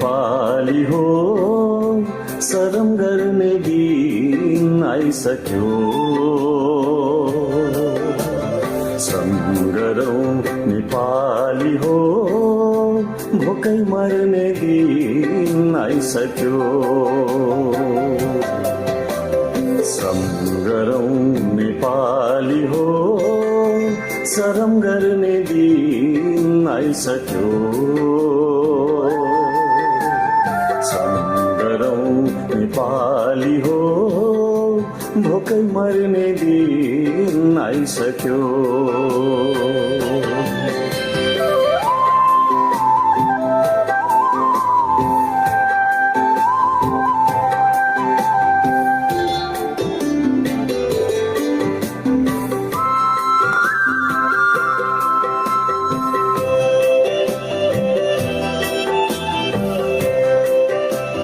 नेपाली हो शरम गर्ने दिन आइसक्यो सङ्गरौँ नेपाली हो भोकै मर्ने दिन आइसक्यो सङ्गरौँ नेपाली हो शरम गर्ने दिन आइसक्यो सङ्गरौँ नेपाली हो भोकै मर्ने दिन आइसक्यो